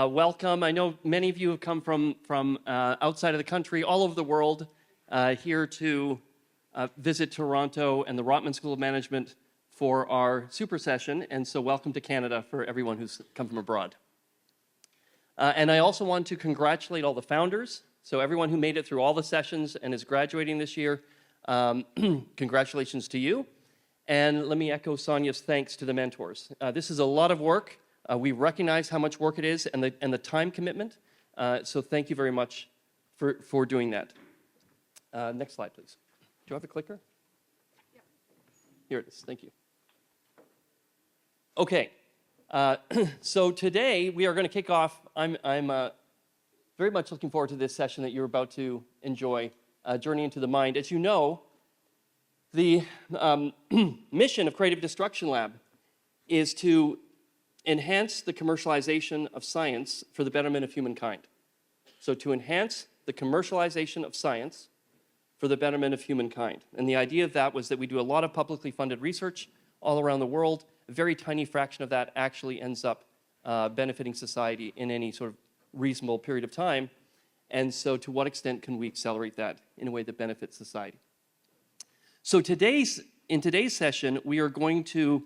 Welcome. I know many of you have come from outside of the country, all over the world, here to visit Toronto and the Rotman School of Management for our super session, and so welcome to Canada for everyone who's come from abroad. And I also want to congratulate all the founders, so everyone who made it through all the sessions and is graduating this year, congratulations to you. And let me echo Sonia's thanks to the mentors. This is a lot of work. We recognize how much work it is and the time commitment, so thank you very much for doing that. Next slide, please. Do you have a clicker? Yeah. Here it is. Thank you. Okay. So today we are going to kick off. I'm very much looking forward to this session that you're about to enjoy, Journey into the Mind. As you know, the mission of Creative Destruction Lab is to enhance the commercialization of science for the betterment of humankind. So to enhance the commercialization of science for the betterment of humankind. And the idea of that was that we do a lot of publicly funded research all around the world. A very tiny fraction of that actually ends up benefiting society in any sort of reasonable period of time. And so to what extent can we accelerate that in a way that benefits society? So in today's session, we are going to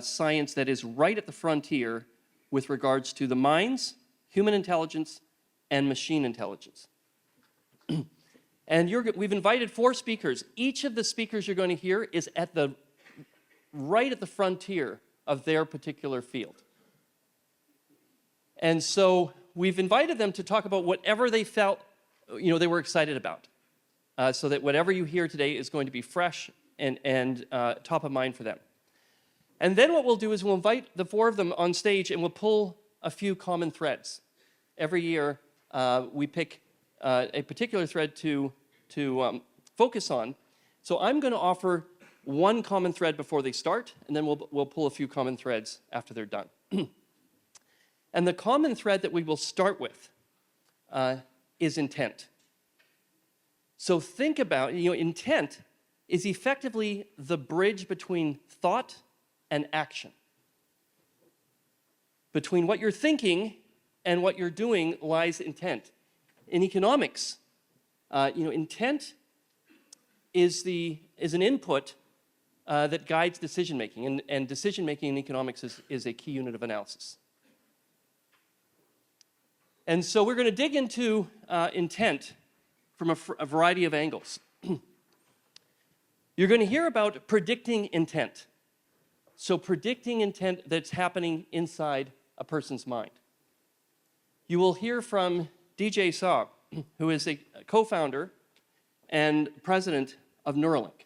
science that is right at the frontier with regards to the minds, human intelligence, and machine intelligence. And we've invited 4 speakers. Each of the speakers you're going to hear is right at the frontier of their particular field. And so we've invited them to talk about whatever they felt they were excited about, so that whatever you hear today is going to be fresh and top of mind for them. And then what we'll do is we'll invite the 4 of them on stage and we'll pull a few common threads. Every year we pick a particular thread to focus on. So I'm going to offer one common thread before they start, and then we'll pull a few common threads after they're done. And the common thread that we will start with is intent. So think about, intent is effectively the bridge between thought and action. Between what you're thinking and what you're doing lies intent. In economics, intent is an input that guides decision-making, and decision-making in economics is a key unit of analysis. And so we're going to dig into intent from a variety of angles. You're going to hear about predicting intent. So predicting intent that's happening inside a person's mind. You will hear from DJ Saab, who is a co-founder and president of Neuralink.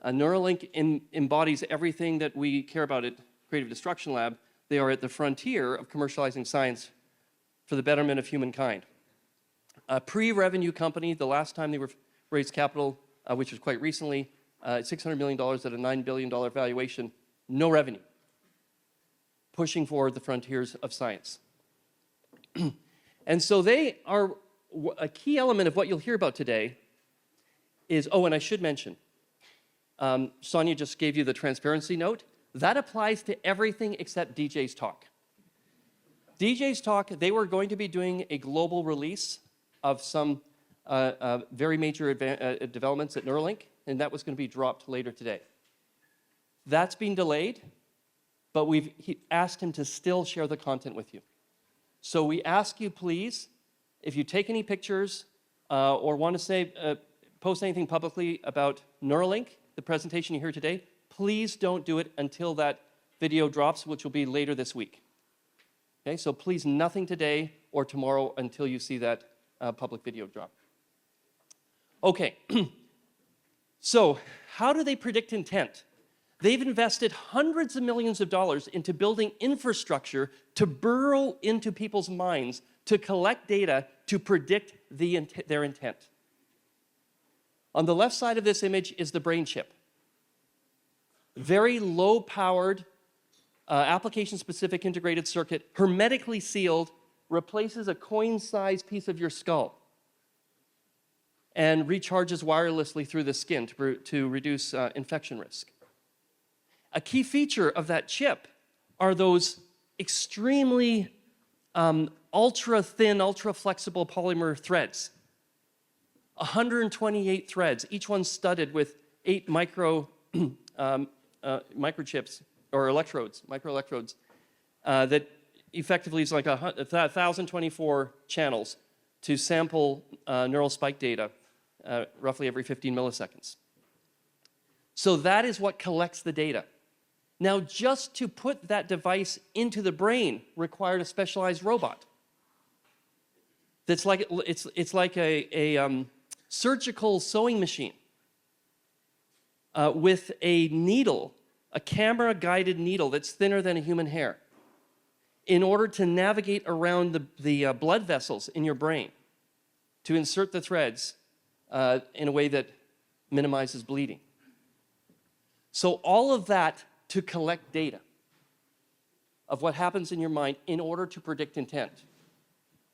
Neuralink embodies everything that we care about at Creative Destruction Lab. They are at the frontier of commercializing science for the betterment of humankind. A pre-revenue company, the last time they raised capital, which was quite recently, $600 million at a $9 billion valuation, no revenue, pushing forward the frontiers of science. And so they are a key element of what you'll hear about today is, and I should mention, Sonia just gave you the transparency note. That applies to everything except DJ's talk. DJ's talk, they were going to be doing a global release of some very major developments at Neuralink, and that was going to be dropped later today. That's been delayed, but we've asked him to still share the content with you. So we ask you, please, if you take any pictures or want to post anything publicly about Neuralink, the presentation you hear today, please don't do it until that video drops, which will be later this week. Okay, so please nothing today or tomorrow until you see that public video drop. Okay, so how do they predict intent? They've invested hundreds of millions of dollars into building infrastructure to burrow into people's minds, to collect data, to predict their intent. On the left side of this image is the brain chip. Very low-powered, application-specific integrated circuit, hermetically sealed, replaces a coin-sized piece of your skull and recharges wirelessly through the skin to reduce infection risk. A key feature of that chip are those extremely ultra-thin, ultra-flexible polymer threads. 128 threads, each one studded with 8 microchips, or electrodes, microelectrodes, that effectively is like 1,024 channels to sample neural spike data roughly every 15 milliseconds. So that is what collects the data. Now, just to put that device into the brain required a specialized robot. That's like, it's like a surgical sewing machine with a needle, a camera-guided needle that's thinner than a human hair, in order to navigate around the blood vessels in your brain, to insert the threads in a way that minimizes bleeding. So all of that to collect data of what happens in your mind in order to predict intent.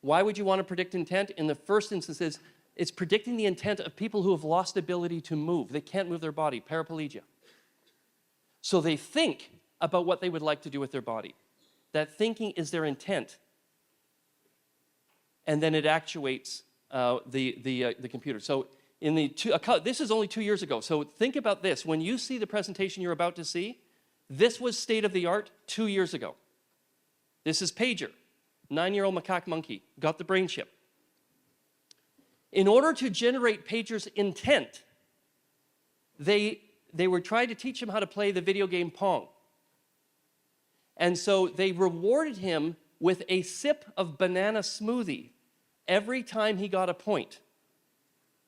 Why would you want to predict intent? In the first instances, it's predicting the intent of people who have lost ability to move. They can't move their body, paraplegia. So they think about what they would like to do with their body. That thinking is their intent. And then it actuates the computer. So this is only 2 years ago. So think about this. When you see the presentation you're about to see, this was state of the art 2 years ago. This is Pager, 9-year-old macaque monkey, got the brain chip. In order to generate Pager's intent, they were trying to teach him how to play the video game Pong. And so they rewarded him with a sip of banana smoothie every time he got a point,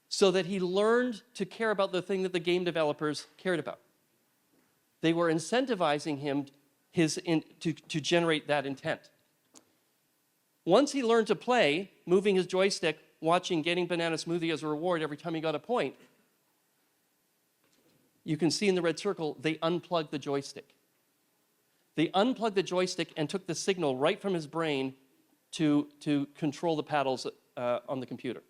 so that he learned to care about the thing that the game developers cared about. They were incentivizing him to generate that intent. Once he learned to play, moving his joystick, watching Getting Banana Smoothie as a reward every time he got a point, you can see in the red circle, they unplugged the joystick. They unplugged the joystick and took the signal right from his brain to control the paddles on the computer.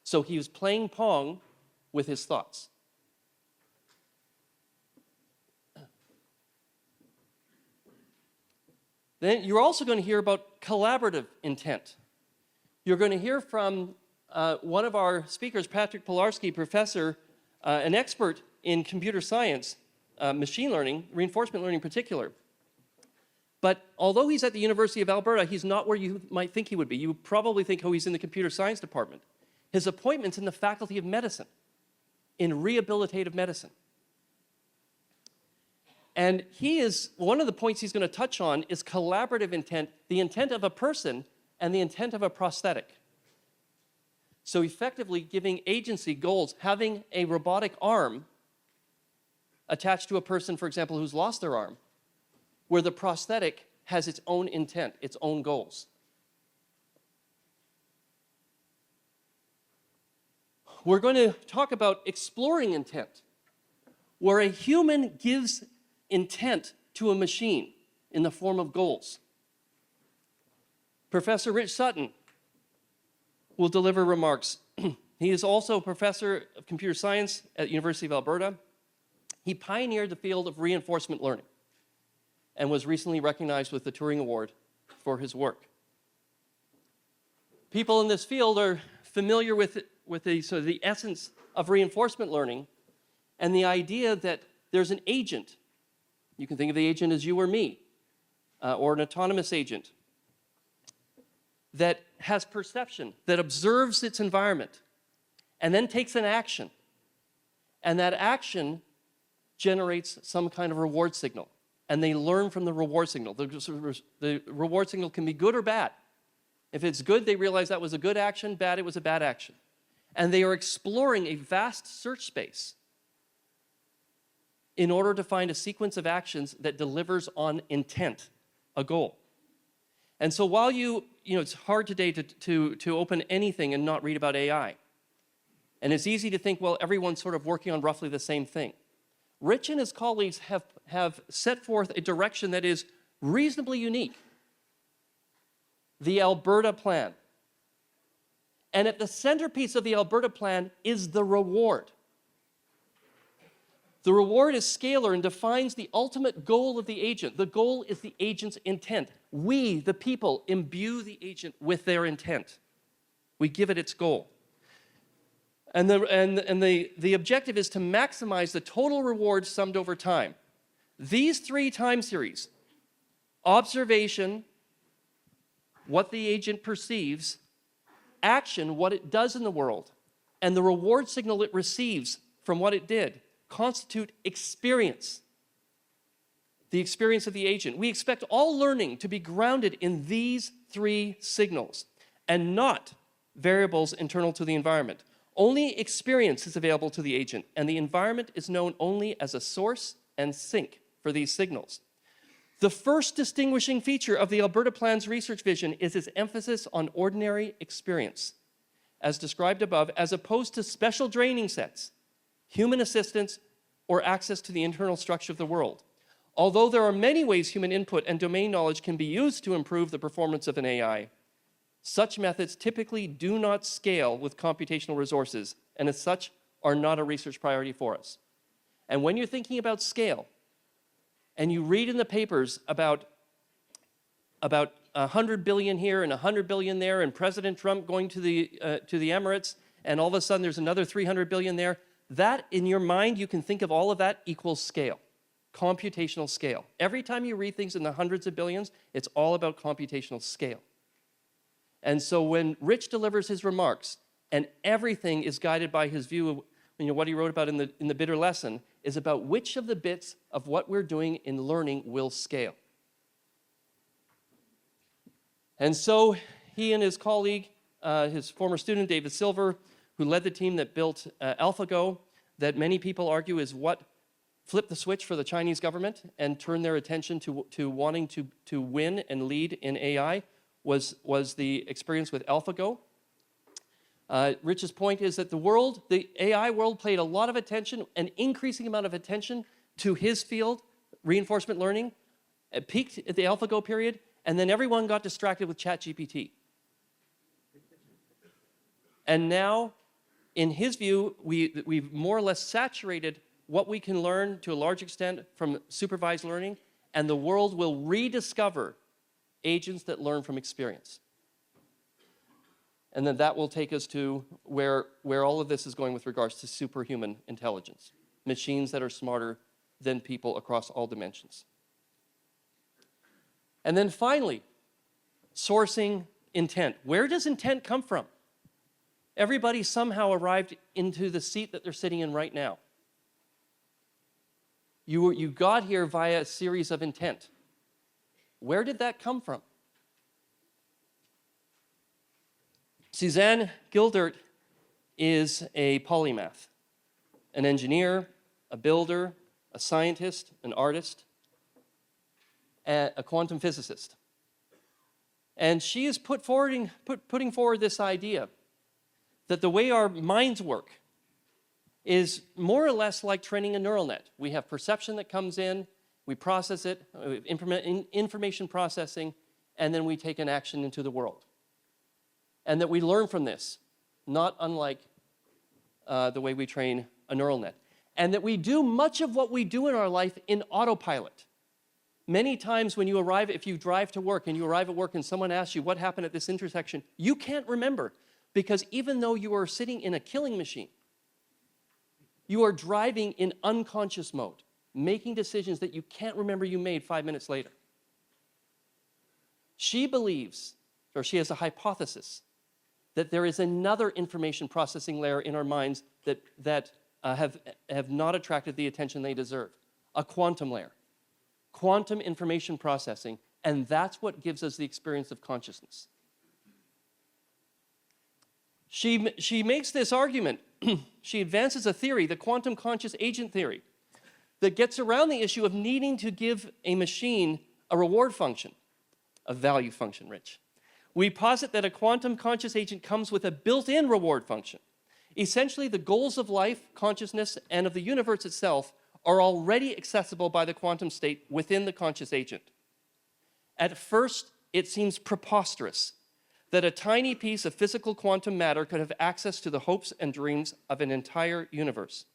So he was playing Pong with his thoughts. Then you're also going to hear about collaborative intent. You're going to hear from one of our speakers, Patrick Pilarski, professor, an expert in computer science, machine learning, reinforcement learning in particular. But although he's at the University of Alberta, he's not where you might think he would be. You would probably think, oh, he's in the computer science department. His appointment's in the Faculty of Medicine, in rehabilitative medicine. And one of the points he's going to touch on is collaborative intent, the intent of a person and the intent of a prosthetic. So effectively giving agency goals, having a robotic arm attached to a person, for example, who's lost their arm, where the prosthetic has its own intent, its own goals. We're going to talk about exploring intent, where a human gives intent to a machine in the form of goals. Professor Rich Sutton will deliver remarks. He is also a professor of computer science at the University of Alberta. He pioneered the field of reinforcement learning and was recently recognized with the Turing Award for his work. People in this field are familiar with the essence of reinforcement learning and the idea that there's an agent. You can think of the agent as you or me, or an autonomous agent that has perception, that observes its environment, and then takes an action. And that action generates some kind of reward signal. And they learn from the reward signal. The reward signal can be good or bad. If it's good, they realize that was a good action. Bad, it was a bad action. And they are exploring a vast search space in order to find a sequence of actions that delivers on intent, a goal. And so while it's hard today to open anything and not read about AI. And it's easy to think, well, everyone's sort of working on roughly the same thing. Rich and his colleagues have set forth a direction that is reasonably unique. The Alberta Plan. And at the centerpiece of the Alberta Plan is the reward. The reward is scalar and defines the ultimate goal of the agent. The goal is the agent's intent. We, the people, imbue the agent with their intent. We give it its goal. And the objective is to maximize the total reward summed over time. These three time series, observation, what the agent perceives, action, what it does in the world, and the reward signal it receives from what it did, constitute experience, the experience of the agent. We expect all learning to be grounded in these three signals and not variables internal to the environment. Only experience is available to the agent, and the environment is known only as a source and sink for these signals. The first distinguishing feature of the Alberta Plan's research vision is its emphasis on ordinary experience, as described above, as opposed to special training sets, human assistance, or access to the internal structure of the world. Although there are many ways human input and domain knowledge can be used to improve the performance of an AI, such methods typically do not scale with computational resources, and as such are not a research priority for us. And when you're thinking about scale, and you read in the papers about 100 billion here and 100 billion there, and President Trump going to the Emirates, and all of a sudden there's another 300 billion there, that, in your mind, you can think of all of that equals scale, computational scale. Every time you read things in the hundreds of billions, it's all about computational scale. And so when Rich delivers his remarks, and everything is guided by his view of what he wrote about in the bitter lesson, is about which of the bits of what we're doing in learning will scale. And so he and his colleague, his former student, David Silver, who led the team that built AlphaGo, that many people argue is what flipped the switch for the Chinese government and turned their attention to wanting to win and lead in AI, was the experience with AlphaGo. Rich's point is that the AI world paid a lot of attention, an increasing amount of attention to his field, reinforcement learning. It peaked at the AlphaGo period, and then everyone got distracted with ChatGPT. And now, in his view, we've more or less saturated what we can learn to a large extent from supervised learning, and the world will rediscover agents that learn from experience. And then that will take us to where all of this is going with regards to superhuman intelligence, machines that are smarter than people across all dimensions. And then finally, sourcing intent. Where does intent come from? Everybody somehow arrived into the seat that they're sitting in right now. You got here via a series of intent. Where did that come from? Suzanne Gildert is a polymath, an engineer, a builder, a scientist, an artist, a quantum physicist. And she is putting forward this idea that the way our minds work is more or less like training a neural net. We have perception that comes in, we process it, information processing, and then we take an action into the world. And that we learn from this, not unlike the way we train a neural net. And that we do much of what we do in our life in autopilot. Many times when if you drive to work and you arrive at work and someone asks you what happened at this intersection, you can't remember, because even though you are sitting in a killing machine, you are driving in unconscious mode, making decisions that you can't remember you made 5 minutes later. She believes, or she has a hypothesis, that there is another information processing layer in our minds that have not attracted the attention they deserve, a quantum layer, quantum information processing, and that's what gives us the experience of consciousness. She makes this argument, she advances a theory, the quantum conscious agent theory, that gets around the issue of needing to give a machine a reward function, a value function, Rich. We posit that a quantum conscious agent comes with a built-in reward function. Essentially, the goals of life, consciousness, and of the universe itself are already accessible by the quantum state within the conscious agent. At first, it seems preposterous that a tiny piece of physical quantum matter could have access to the hopes and dreams of an entire universe.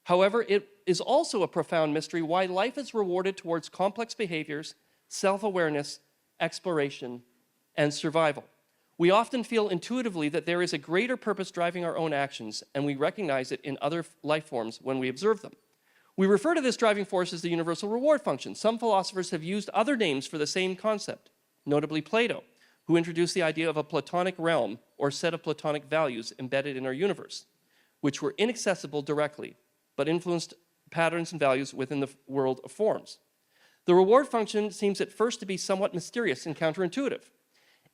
However, is also a profound mystery why life is rewarded towards complex behaviors, self-awareness, exploration, and survival. We often feel intuitively that there is a greater purpose driving our own actions, and we recognize it in other life forms when we observe them. We refer to this driving force as the universal reward function. Some philosophers have used other names for the same concept, notably Plato, who introduced the idea of a Platonic realm or set of Platonic values embedded in our universe, which were inaccessible directly, but influenced patterns and values within the world of forms. The reward function seems at first to be somewhat mysterious and counterintuitive.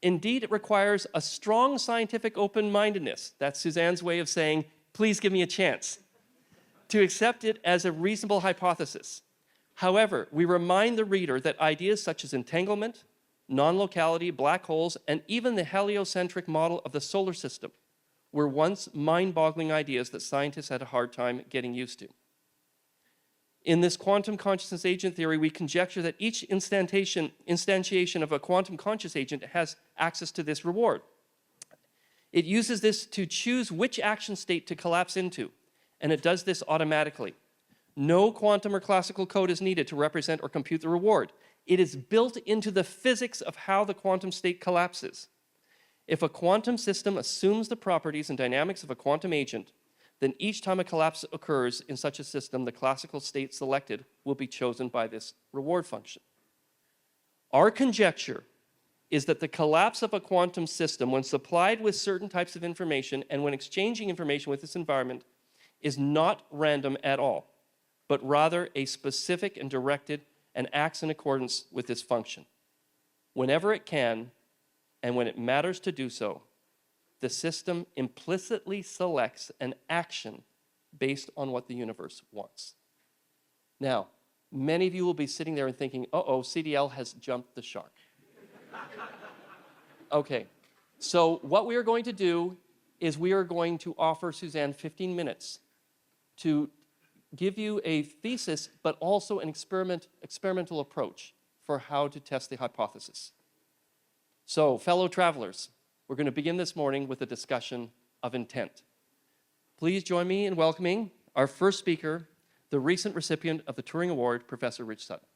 Indeed, it requires a strong scientific open-mindedness, that's Suzanne's way of saying, please give me a chance, to accept it as a reasonable hypothesis. However, we remind the reader that ideas such as entanglement, non-locality, black holes, and even the heliocentric model of the solar system were once mind-boggling ideas that scientists had a hard time getting used to. In this quantum consciousness agent theory, we conjecture that each instantiation of a quantum conscious agent has access to this reward. It uses this to choose which action state to collapse into, and it does this automatically. No quantum or classical code is needed to represent or compute the reward. It is built into the physics of how the quantum state collapses. If a quantum system assumes the properties and dynamics of a quantum agent, then each time a collapse occurs in such a system, the classical state selected will be chosen by this reward function. Our conjecture is that the collapse of a quantum system, when supplied with certain types of information and when exchanging information with its environment, is not random at all, but rather a specific and directed and acts in accordance with this function. Whenever it can, and when it matters to do so, the system implicitly selects an action based on what the universe wants. Now, many of you will be sitting there and thinking, uh-oh, CDL has jumped the shark. Okay, so what we are going to do is we are going to offer Suzanne 15 minutes to give you a thesis, but also an experimental approach for how to test the hypothesis. So, fellow travelers, we're going to begin this morning with a discussion of intent. Please join me in welcoming our first speaker, the recent recipient of the Turing Award, Professor Rich Sutton.